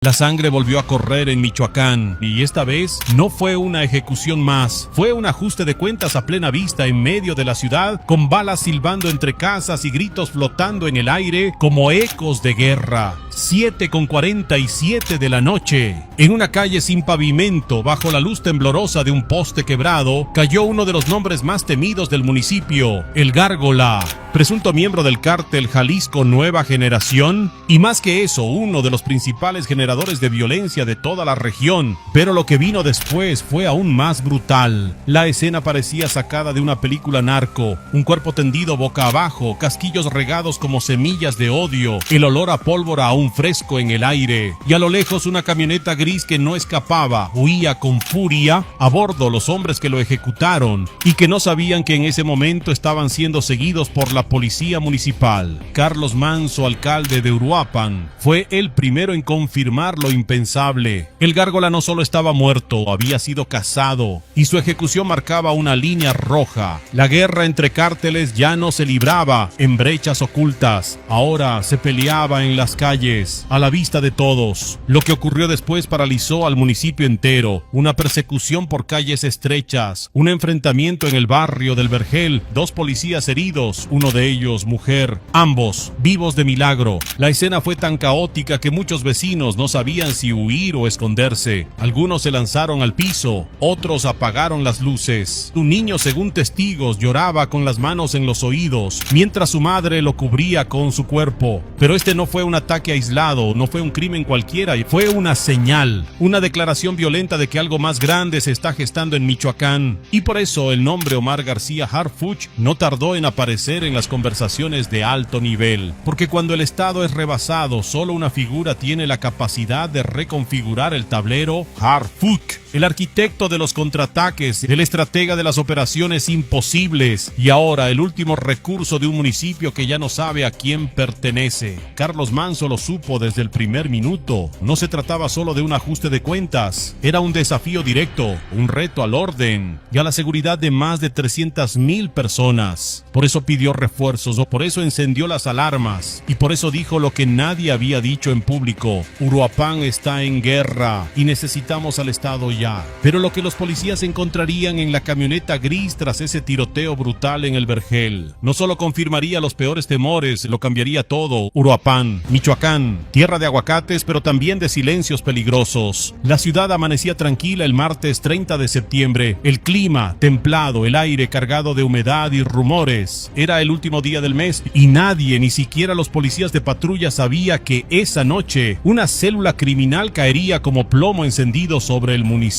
La sangre volvió a correr en Michoacán y esta vez no fue una ejecución más, fue un ajuste de cuentas a plena vista en medio de la ciudad, con balas silbando entre casas y gritos flotando en el aire como ecos de guerra. 7:47 de la noche. En una calle sin pavimento, bajo la luz temblorosa de un poste quebrado, cayó uno de los nombres más temidos del municipio, el Gárgola, presunto miembro del cártel Jalisco Nueva Generación, y más que eso, uno de los principales generadores de violencia de toda la región. Pero lo que vino después fue aún más brutal. La escena parecía sacada de una película narco, un cuerpo tendido boca abajo, casquillos regados como semillas de odio, el olor a pólvora aún fresco en el aire, y a lo lejos una camioneta gris que no escapaba, huía con furia, a bordo los hombres que lo ejecutaron y que no sabían que en ese momento estaban siendo seguidos por la policía municipal. Carlos Manso, alcalde de Uruapan, fue el primero en confirmar lo impensable. El Gárgola no solo estaba muerto, había sido cazado, y su ejecución marcaba una línea roja. La guerra entre cárteles ya no se libraba en brechas ocultas, ahora se peleaba en las calles, a la vista de todos. Lo que ocurrió después paralizó al municipio entero. Una persecución por calles estrechas, un enfrentamiento en el barrio del Vergel, 2 policías heridos, uno de ellos mujer, ambos vivos de milagro. La escena fue tan caótica que muchos vecinos no sabían si huir o esconderse. Algunos se lanzaron al piso, otros apagaron las luces. Un niño, según testigos, lloraba con las manos en los oídos, mientras su madre lo cubría con su cuerpo. Pero este no fue un ataque aislado, no fue un crimen cualquiera, fue una señal, una declaración violenta de que algo más grande se está gestando en Michoacán. Y por eso el nombre Omar García Harfuch no tardó en aparecer en las conversaciones de alto nivel, porque cuando el Estado es rebasado, solo una figura tiene la capacidad de reconfigurar el tablero: Harfuch, el arquitecto de los contraataques, el estratega de las operaciones imposibles, y ahora el último recurso de un municipio que ya no sabe a quién pertenece. Carlos Manso lo supo desde el primer minuto. No se trataba solo de un ajuste de cuentas, era un desafío directo, un reto al orden y a la seguridad de más de 300,000 personas. Por eso pidió refuerzos, o por eso encendió las alarmas, y por eso dijo lo que nadie había dicho en público: Uruapan está en guerra y necesitamos al Estado ya. Pero lo que los policías encontrarían en la camioneta gris tras ese tiroteo brutal en el Vergel no solo confirmaría los peores temores, lo cambiaría todo. Uruapan, Michoacán, tierra de aguacates, pero también de silencios peligrosos. La ciudad amanecía tranquila el martes 30 de septiembre. El clima templado, el aire cargado de humedad y rumores. Era el último día del mes y nadie, ni siquiera los policías de patrulla, sabía que esa noche una célula criminal caería como plomo encendido sobre el municipio.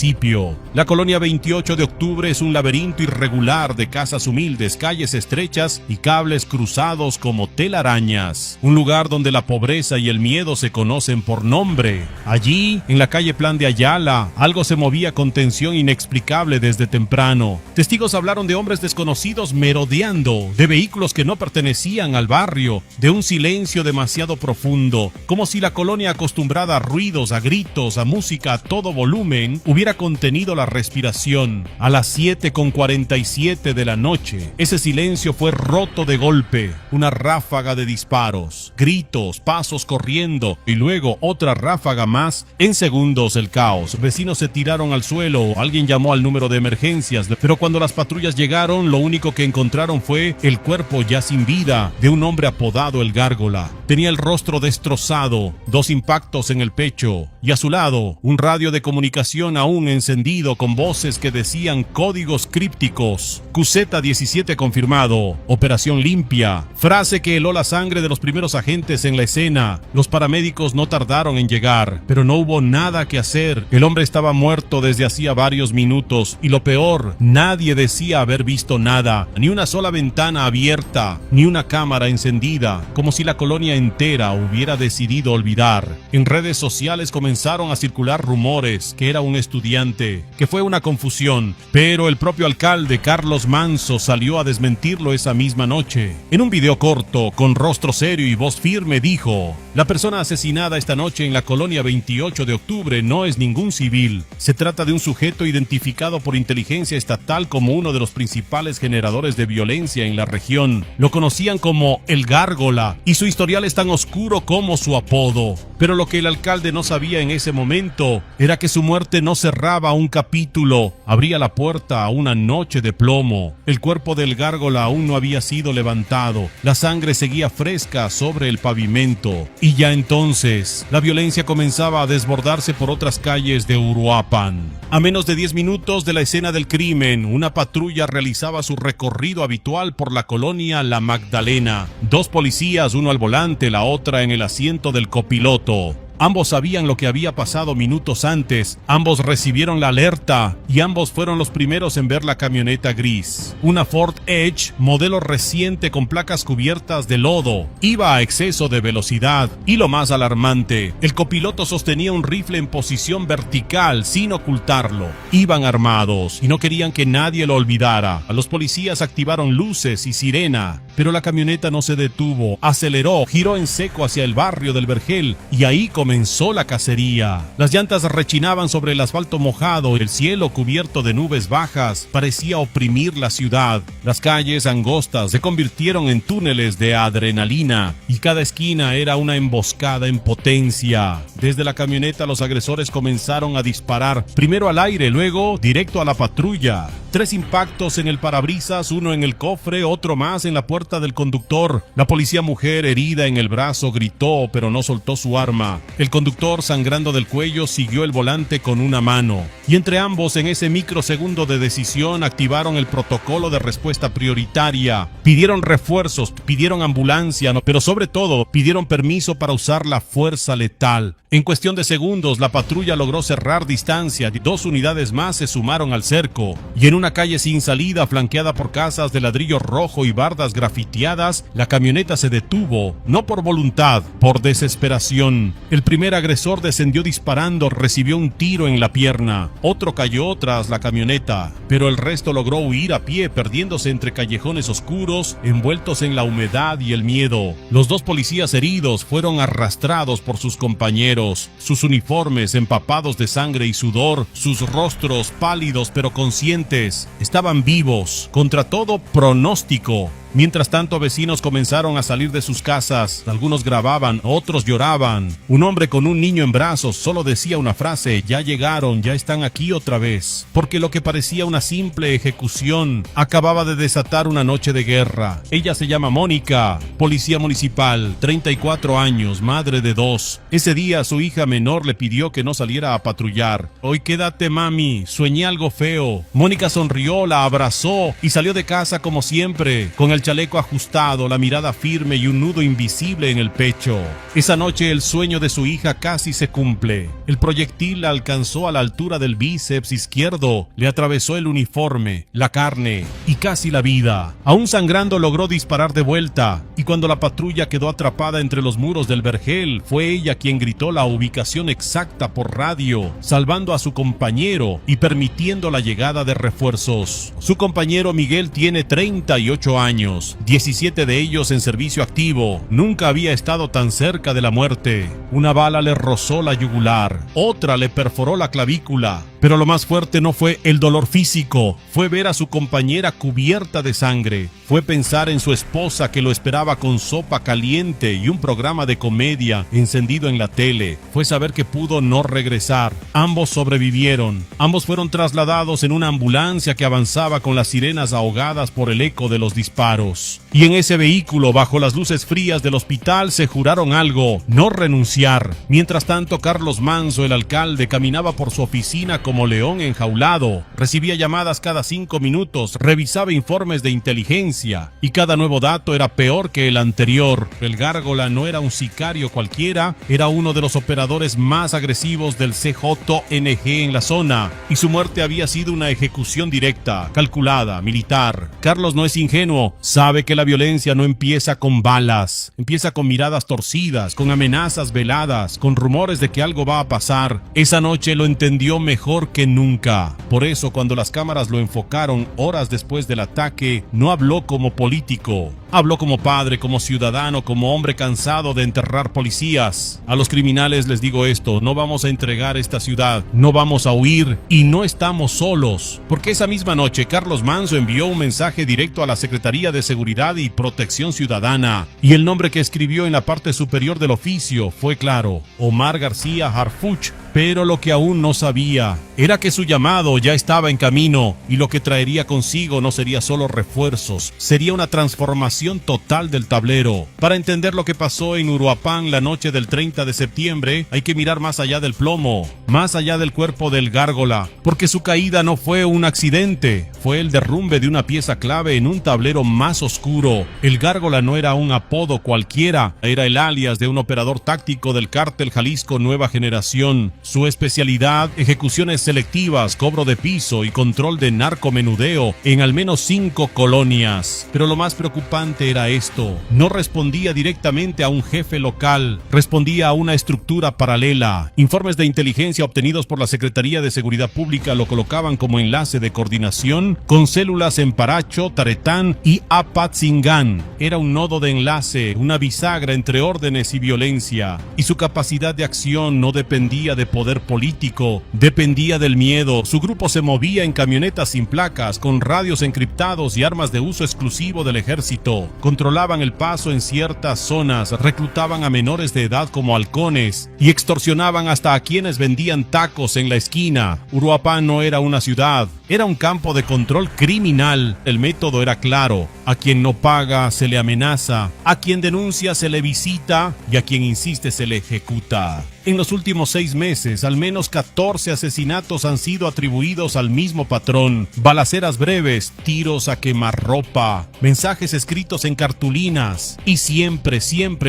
La colonia 28 de octubre es un laberinto irregular de casas humildes, calles estrechas y cables cruzados como telarañas. Un lugar donde la pobreza y el miedo se conocen por nombre. Allí, en la calle Plan de Ayala, algo se movía con tensión inexplicable desde temprano. Testigos hablaron de hombres desconocidos merodeando, de vehículos que no pertenecían al barrio, de un silencio demasiado profundo, como si la colonia, acostumbrada a ruidos, a gritos, a música a todo volumen, hubiera contenido la respiración. A las 7:47 de la noche, ese silencio fue roto de golpe. Una ráfaga de disparos, gritos, pasos corriendo y luego otra ráfaga más. En segundos el caos. Vecinos se tiraron al suelo, alguien llamó al número de emergencias, pero cuando las patrullas llegaron, lo único que encontraron fue el cuerpo ya sin vida de un hombre apodado el Gárgola. Tenía el rostro destrozado, 2 impactos en el pecho, y a su lado un radio de comunicación aún encendido con voces que decían códigos crípticos: QZ-17 confirmado, operación limpia, frase que heló la sangre de los primeros agentes en la escena. Los paramédicos no tardaron en llegar, pero no hubo nada que hacer. El hombre estaba muerto desde hacía varios minutos, y lo peor, nadie decía haber visto nada, ni una sola ventana abierta, ni una cámara encendida, como si la colonia entera hubiera decidido olvidar. En redes sociales comenzaron a circular rumores que era un estudiante, que fue una confusión, pero el propio alcalde Carlos Manso salió a desmentirlo esa misma noche. En un video corto, con rostro serio y voz firme, dijo: la persona asesinada esta noche en la colonia 28 de octubre no es ningún civil. Se trata de un sujeto identificado por inteligencia estatal como uno de los principales generadores de violencia en la región. región lo conocían como el Gárgola y su historial es tan oscuro como su apodo. Pero lo que el alcalde no sabía en ese momento era que su muerte no cerraba un capítulo, abría la puerta a una noche de plomo. El cuerpo del Gárgola aún no había sido levantado, la sangre seguía fresca sobre el pavimento y ya entonces la violencia comenzaba a desbordarse por otras calles de Uruapan. A menos de 10 minutos de la escena del crimen, una patrulla realizaba su recorrido habitual por la colonia La Magdalena. 2 policías, uno al volante, la otra en el asiento del copiloto. Ambos sabían lo que había pasado minutos antes, ambos recibieron la alerta y ambos fueron los primeros en ver la camioneta gris. Una Ford Edge, modelo reciente con placas cubiertas de lodo. Iba a exceso de velocidad y lo más alarmante, el copiloto sostenía un rifle en posición vertical sin ocultarlo. Iban armados y no querían que nadie lo olvidara. Los policías activaron luces y sirena, pero la camioneta no se detuvo, aceleró, giró en seco hacia el barrio del Vergel y ahí comenzó la cacería. Las llantas rechinaban sobre el asfalto mojado, el cielo cubierto de nubes bajas parecía oprimir la ciudad. Las calles angostas se convirtieron en túneles de adrenalina y cada esquina era una emboscada en potencia. Desde la camioneta los agresores comenzaron a disparar, primero al aire, luego directo a la patrulla. 3 impactos en el parabrisas, uno en el cofre, otro más en la puerta del conductor. La policía mujer, herida en el brazo, gritó, pero no soltó su arma. El conductor, sangrando del cuello, siguió el volante con una mano. Y entre ambos, en ese microsegundo de decisión, activaron el protocolo de respuesta prioritaria. Pidieron refuerzos, pidieron ambulancia, pero sobre todo, pidieron permiso para usar la fuerza letal. En cuestión de segundos, la patrulla logró cerrar distancia. 2 unidades más se sumaron al cerco. Y en una calle sin salida, flanqueada por casas de ladrillo rojo y bardas grafiteadas, la camioneta se detuvo, no por voluntad, por desesperación. El primer agresor descendió disparando, recibió un tiro en la pierna. Otro cayó tras la camioneta, pero el resto logró huir a pie, perdiéndose entre callejones oscuros, envueltos en la humedad y el miedo. Los 2 policías heridos fueron arrastrados por sus compañeros. Sus uniformes empapados de sangre y sudor, sus rostros pálidos pero conscientes, estaban vivos, contra todo pronóstico. Mientras tanto, vecinos comenzaron a salir de sus casas. Algunos grababan, otros lloraban. Un hombre con un niño en brazos solo decía una frase: ya llegaron, ya están aquí otra vez. Porque lo que parecía una simple ejecución acababa de desatar una noche de guerra. Ella se llama Mónica, policía municipal, 34 años, madre de 2. Ese día su hija menor le pidió que no saliera a patrullar. Hoy quédate, mami, soñé algo feo. Mónica sonrió, la abrazó y salió de casa como siempre, con el chaleco ajustado, la mirada firme y un nudo invisible en el pecho. Esa noche el sueño de su hija casi se cumple. El proyectil la alcanzó a la altura del bíceps izquierdo, le atravesó el uniforme, la carne y casi la vida. Aún sangrando logró disparar de vuelta y cuando la patrulla quedó atrapada entre los muros del Vergel, fue ella quien gritó la ubicación exacta por radio, salvando a su compañero y permitiendo la llegada de refuerzos. Su compañero Miguel tiene 38 años. 17 de ellos en servicio activo. Nunca había estado tan cerca de la muerte. Una bala le rozó la yugular, otra le perforó la clavícula. Pero lo más fuerte no fue el dolor físico, fue ver a su compañera cubierta de sangre. Fue pensar en su esposa que lo esperaba con sopa caliente y un programa de comedia encendido en la tele. Fue saber que pudo no regresar. Ambos sobrevivieron. Ambos fueron trasladados en una ambulancia que avanzaba con las sirenas ahogadas por el eco de los disparos. Y en ese vehículo, bajo las luces frías del hospital, se juraron algo: no renunciar. Mientras tanto, Carlos Manso, el alcalde, caminaba por su oficina como león enjaulado. Recibía llamadas cada 5 minutos, revisaba informes de inteligencia y cada nuevo dato era peor que el anterior. El Gárgola no era un sicario cualquiera, era uno de los operadores más agresivos del CJNG en la zona y su muerte había sido una ejecución directa, calculada, militar. Carlos no es ingenuo, sabe que la violencia no empieza con balas, empieza con miradas torcidas, con amenazas veladas, con rumores de que algo va a pasar. Esa noche lo entendió mejor peor que nunca. Por eso, cuando las cámaras lo enfocaron horas después del ataque, no habló como político. Habló como padre, como ciudadano, como hombre cansado de enterrar policías. A los criminales les digo esto: no vamos a entregar esta ciudad, no vamos a huir y no estamos solos. Porque esa misma noche Carlos Manso envió un mensaje directo a la Secretaría de Seguridad y Protección Ciudadana, y el nombre que escribió en la parte superior del oficio fue claro: Omar García Harfuch. Pero lo que aún no sabía era que su llamado ya estaba en camino, y lo que traería consigo no sería solo refuerzos, sería una transformación total del tablero. Para entender lo que pasó en Uruapan la noche del 30 de septiembre, hay que mirar más allá del plomo, más allá del cuerpo del gárgola, porque su caída no fue un accidente, fue el derrumbe de una pieza clave en un tablero más oscuro. El gárgola no era un apodo cualquiera, era el alias de un operador táctico del cártel Jalisco Nueva Generación. Su especialidad: ejecuciones selectivas, cobro de piso y control de narcomenudeo en al menos 5 colonias. Pero lo más preocupante era esto: no respondía directamente a un jefe local, respondía a una estructura paralela. Informes de inteligencia obtenidos por la Secretaría de Seguridad Pública lo colocaban como enlace de coordinación con células en Paracho, Taretán y Apatzingán. Era un nodo de enlace, una bisagra entre órdenes y violencia, y su capacidad de acción no dependía de poder político, dependía del miedo. Su grupo se movía en camionetas sin placas, con radios encriptados y armas de uso exclusivo del ejército. Controlaban el paso en ciertas zonas, reclutaban a menores de edad como halcones y extorsionaban hasta a quienes vendían tacos en la esquina. Uruapan no era una ciudad, era un campo de control criminal. El método era claro: a quien no paga se le amenaza, a quien denuncia se le visita y a quien insiste se le ejecuta. En los últimos 6 meses, al menos 14 asesinatos han sido atribuidos al mismo patrón: balaceras breves, tiros a quemarropa, mensajes escritos en cartulinas, y siempre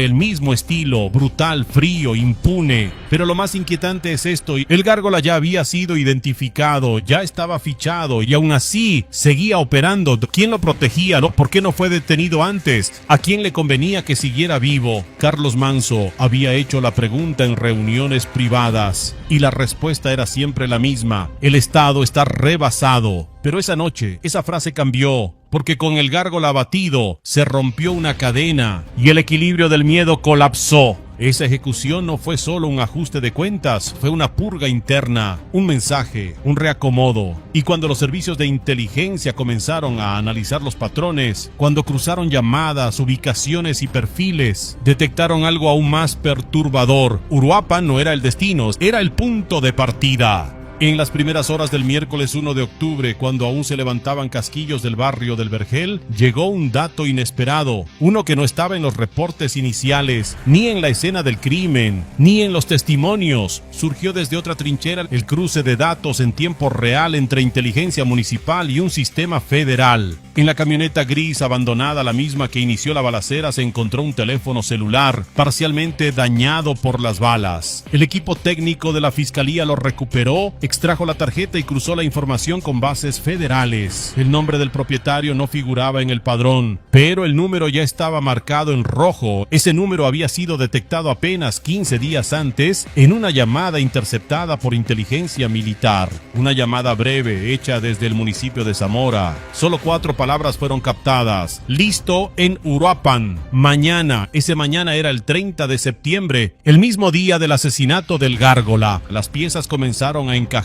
el mismo estilo: brutal, frío, impune. Pero lo más inquietante es esto: el gárgola ya había sido identificado, ya estaba fichado, y aún así seguía operando. ¿Quién lo protegía? ¿Por qué no fue detenido antes? ¿A quién le convenía que siguiera vivo? Carlos Manso había hecho la pregunta en reuniones privadas, y la respuesta era siempre la misma: el Estado está rebasado. Pero esa noche, esa frase cambió, porque con el gárgola abatido, se rompió una cadena y el equilibrio del miedo colapsó. Esa ejecución no fue solo un ajuste de cuentas, fue una purga interna, un mensaje, un reacomodo. Y cuando los servicios de inteligencia comenzaron a analizar los patrones, cuando cruzaron llamadas, ubicaciones y perfiles, detectaron algo aún más perturbador. Uruapan no era el destino, era el punto de partida. En las primeras horas del miércoles 1 de octubre, cuando aún se levantaban casquillos del barrio del Vergel, llegó un dato inesperado, uno que no estaba en los reportes iniciales, ni en la escena del crimen, ni en los testimonios. Surgió desde otra trinchera el cruce de datos en tiempo real entre inteligencia municipal y un sistema federal. En la camioneta gris abandonada, la misma que inició la balacera, se encontró un teléfono celular parcialmente dañado por las balas. El equipo técnico de la fiscalía lo recuperó, extrajo la tarjeta y cruzó la información con bases federales. El nombre del propietario no figuraba en el padrón, pero el número ya estaba marcado en rojo. Ese número había sido detectado apenas 15 días antes en una llamada interceptada por inteligencia militar. Una llamada breve hecha desde el municipio de Zamora. Solo 4 palabras fueron captadas: listo en Uruapan. Mañana. Ese mañana era el 30 de septiembre, el mismo día del asesinato del gárgola. Las piezas comenzaron a encajar.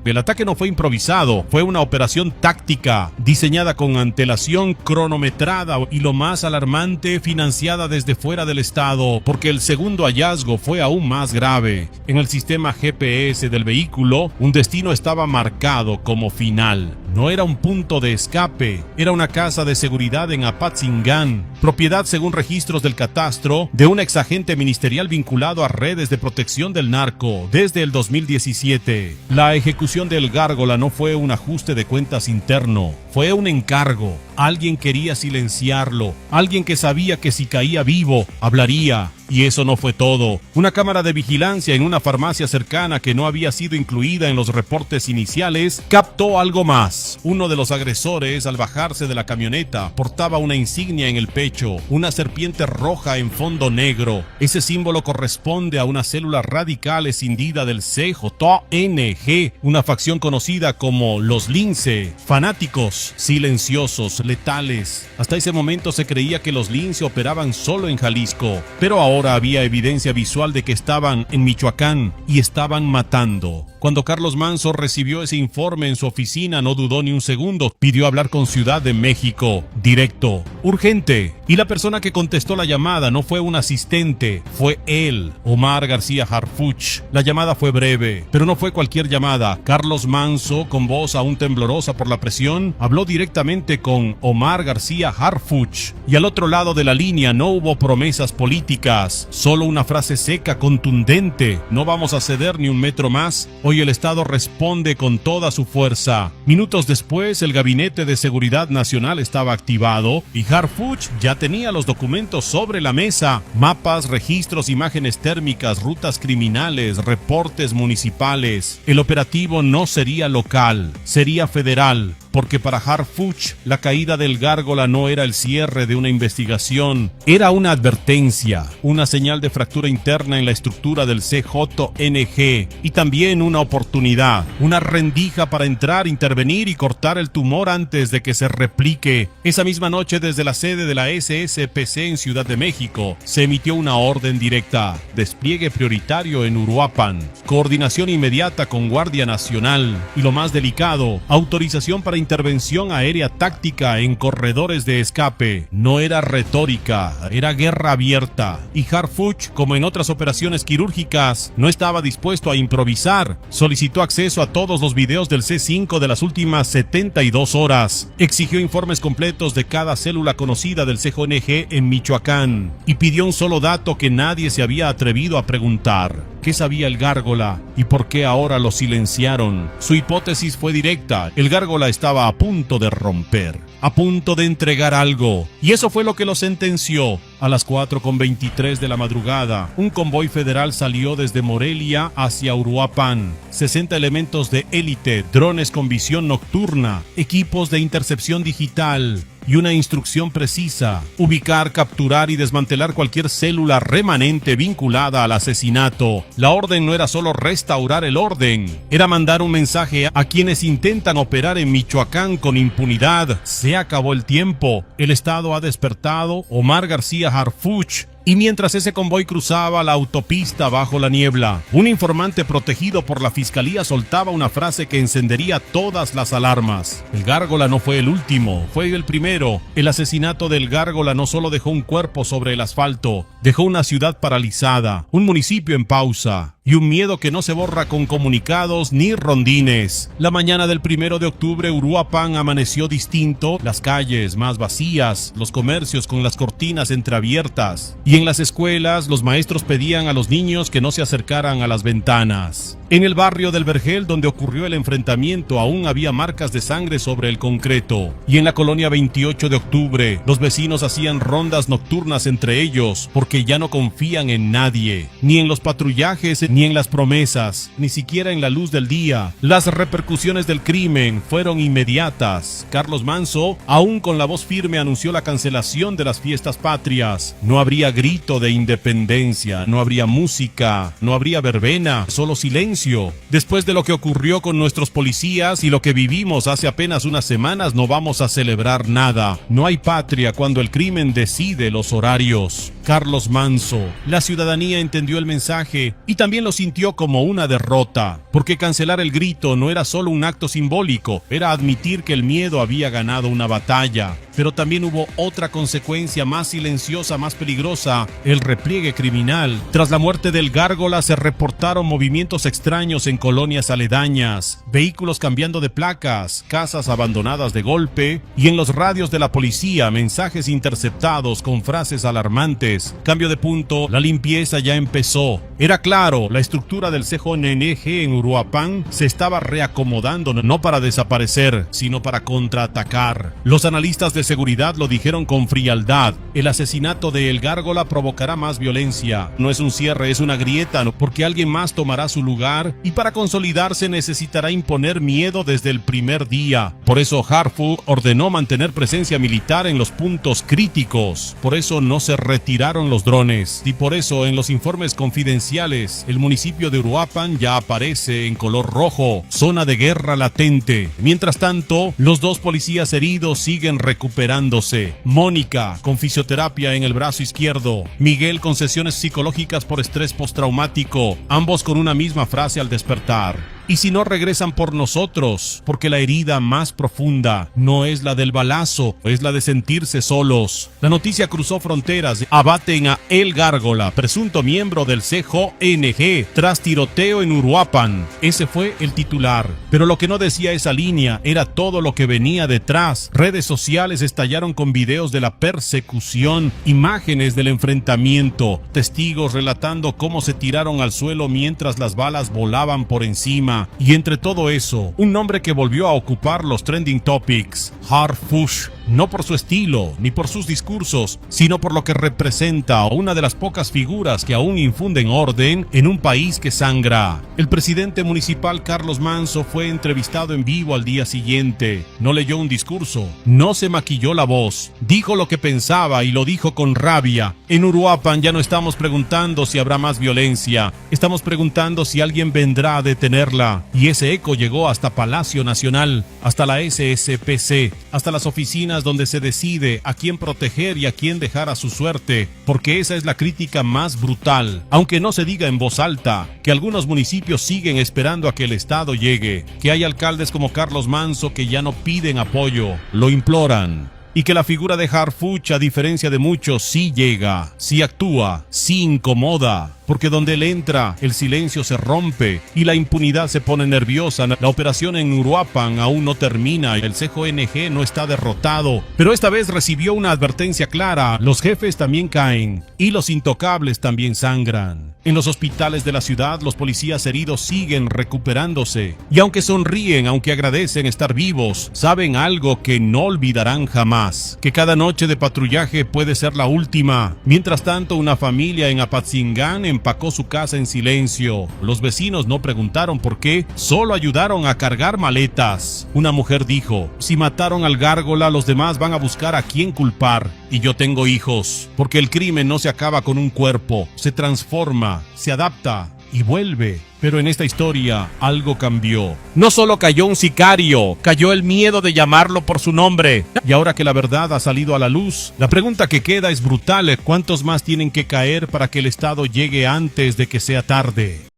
El ataque no fue improvisado, fue una operación táctica, diseñada con antelación, cronometrada y, lo más alarmante, financiada desde fuera del estado, porque el segundo hallazgo fue aún más grave. En el sistema GPS del vehículo, un destino estaba marcado como final. No era un punto de escape, era una casa de seguridad en Apatzingán, propiedad, según registros del catastro, de un exagente ministerial vinculado a redes de protección del narco desde el 2017. La ejecución del gárgola no fue un ajuste de cuentas interno, fue un encargo. Alguien quería silenciarlo, alguien que sabía que si caía vivo, hablaría, Y eso no fue todo. Una cámara de vigilancia en una farmacia cercana que no había sido incluida en los reportes iniciales captó algo más. Uno de los agresores, al bajarse de la camioneta, portaba una insignia en el pecho, una serpiente roja en fondo negro. Ese símbolo corresponde a una célula radical escindida del CJNG, una facción conocida como los Lince, fanáticos, silenciosos, letales. Hasta ese momento se creía que los Lince operaban solo en Jalisco, pero ahora había evidencia visual de que estaban en Michoacán y estaban matando. Cuando Carlos Manso recibió ese informe en su oficina, no dudó ni un segundo. Pidió hablar con Ciudad de México. Directo. Urgente. Y la persona que contestó la llamada no fue un asistente. Fue él, Omar García Harfuch. La llamada fue breve, pero no fue cualquier llamada. Carlos Manso, con voz aún temblorosa por la presión, habló directamente con Omar García Harfuch. Y al otro lado de la línea no hubo promesas políticas. Solo una frase seca, contundente. No vamos a ceder ni un metro más. Hoy el Estado responde con toda su fuerza. Minutos después, el Gabinete de Seguridad Nacional estaba activado y Harfuch ya tenía los documentos sobre la mesa: mapas, registros, imágenes térmicas, rutas criminales, reportes municipales. El operativo no sería local, sería federal, porque para Harfuch la caída del Gárgola no era el cierre de una investigación, era una advertencia, una señal de fractura interna en la estructura del CJNG y también una oportunidad, una rendija para entrar, intervenir y cortar el tumor antes de que se replique. Esa misma noche, desde la sede de la SSPC en Ciudad de México, se emitió una orden directa: despliegue prioritario en Uruapan, coordinación inmediata con Guardia Nacional y, lo más delicado, autorización para intervención aérea táctica en corredores de escape. No era retórica, era guerra abierta. Y Harfuch, como en otras operaciones quirúrgicas, no estaba dispuesto a improvisar. Solicitó acceso a todos los videos del C5 de las últimas 72 horas. Exigió informes completos de cada célula conocida del CJNG en Michoacán. Y pidió un solo dato que nadie se había atrevido a preguntar: ¿qué sabía el Gárgola y por qué ahora lo silenciaron? Su hipótesis fue directa: el Gárgola estaba a punto de romper, a punto de entregar algo, y eso fue lo que lo sentenció. A las 4:23 de la madrugada, un convoy federal salió desde Morelia hacia Uruapan. 60 elementos de élite, drones con visión nocturna, equipos de intercepción digital y una instrucción precisa: ubicar, capturar y desmantelar cualquier célula remanente vinculada al asesinato. La orden no era solo restaurar el orden, era mandar un mensaje a quienes intentan operar en Michoacán con impunidad: se acabó el tiempo, el Estado ha despertado. Omar García Harfuch. Y mientras ese convoy cruzaba la autopista bajo la niebla, un informante protegido por la fiscalía soltaba una frase que encendería todas las alarmas: el Gárgola no fue el último, fue el primero. El asesinato del Gárgola no solo dejó un cuerpo sobre el asfalto, dejó una ciudad paralizada, un municipio en pausa y un miedo que no se borra con comunicados ni rondines. La mañana del 1 de octubre, Uruapan amaneció distinto, las calles más vacías, los comercios con las cortinas entreabiertas, y en las escuelas los maestros pedían a los niños que no se acercaran a las ventanas. En el barrio del Vergel, donde ocurrió el enfrentamiento, aún había marcas de sangre sobre el concreto. Y en la colonia 28 de octubre, los vecinos hacían rondas nocturnas entre ellos, porque ya no confían en nadie, ni en los patrullajes, ni en las promesas, ni siquiera en la luz del día. Las repercusiones del crimen fueron inmediatas. Carlos Manso, aún con la voz firme, anunció la cancelación de las fiestas patrias. No habría grito de independencia, no habría música, no habría verbena, solo silencio. Después de lo que ocurrió con nuestros policías y lo que vivimos hace apenas unas semanas, no vamos a celebrar nada. No hay patria cuando el crimen decide los horarios. Carlos Manso. La ciudadanía entendió el mensaje y también lo sintió como una derrota, porque cancelar el grito no era solo un acto simbólico, era admitir que el miedo había ganado una batalla. Pero también hubo otra consecuencia más silenciosa, más peligrosa: el repliegue criminal. Tras la muerte del Gárgola se reportaron movimientos extraños en colonias aledañas, vehículos cambiando de placas, casas abandonadas de golpe, y en los radios de la policía mensajes interceptados con frases alarmantes: cambio de punto, la limpieza ya empezó. Era claro, la estructura del CJNG en Uruapan se estaba reacomodando, no para desaparecer, sino para contraatacar. Los analistas de de seguridad lo dijeron con frialdad. El asesinato de El Gárgola provocará más violencia. No es un cierre, es una grieta, porque alguien más tomará su lugar y para consolidarse necesitará imponer miedo desde el primer día. Por eso Harfuch ordenó mantener presencia militar en los puntos críticos. Por eso no se retiraron los drones. Y por eso en los informes confidenciales el municipio de Uruapan ya aparece en color rojo, zona de guerra latente. Mientras tanto, los dos policías heridos siguen recuperándose. Mónica con fisioterapia en el brazo izquierdo, Miguel con sesiones psicológicas por estrés postraumático, ambos con una misma frase al despertar: ¿y si no regresan por nosotros? Porque la herida más profunda no es la del balazo, es la de sentirse solos. La noticia cruzó fronteras. Abaten a El Gárgola, presunto miembro del CJNG, tras tiroteo en Uruapan. Ese fue el titular. Pero lo que no decía esa línea era todo lo que venía detrás. Redes sociales estallaron con videos de la persecución, imágenes del enfrentamiento, testigos relatando cómo se tiraron al suelo mientras las balas volaban por encima. Y entre todo eso, un nombre que volvió a ocupar los trending topics: Harfuch. No por su estilo, ni por sus discursos, sino por lo que representa, una de las pocas figuras que aún infunden orden en un país que sangra. El presidente municipal Carlos Manso fue entrevistado en vivo al día siguiente. No leyó un discurso, no se maquilló la voz, dijo lo que pensaba y lo dijo con rabia. En Uruapan ya no estamos preguntando si habrá más violencia, estamos preguntando si alguien vendrá a detenerla. Y ese eco llegó hasta Palacio Nacional, hasta la SSPC, hasta las oficinas donde se decide a quién proteger y a quién dejar a su suerte, porque esa es la crítica más brutal, aunque no se diga en voz alta, que algunos municipios siguen esperando a que el Estado llegue, que hay alcaldes como Carlos Manso que ya no piden apoyo, lo imploran. Y que la figura de Harfuch, a diferencia de muchos, sí llega, sí actúa, sí incomoda, porque donde él entra, el silencio se rompe y la impunidad se pone nerviosa. La operación en Uruapan aún no termina, el CJNG no está derrotado, pero esta vez recibió una advertencia clara: los jefes también caen y los intocables también sangran. En los hospitales de la ciudad, los policías heridos siguen recuperándose. Y aunque sonríen, aunque agradecen estar vivos, saben algo que no olvidarán jamás: que cada noche de patrullaje puede ser la última. Mientras tanto, una familia en Apatzingán empacó su casa en silencio. Los vecinos no preguntaron por qué, solo ayudaron a cargar maletas. Una mujer dijo: si mataron al Gárgola, los demás van a buscar a quién culpar. Y yo tengo hijos, porque el crimen no se acaba con un cuerpo, se transforma, se adapta y vuelve. Pero en esta historia algo cambió. No solo cayó un sicario, cayó el miedo de llamarlo por su nombre. Y ahora que la verdad ha salido a la luz, la pregunta que queda es brutal: ¿cuántos más tienen que caer para que el Estado llegue antes de que sea tarde?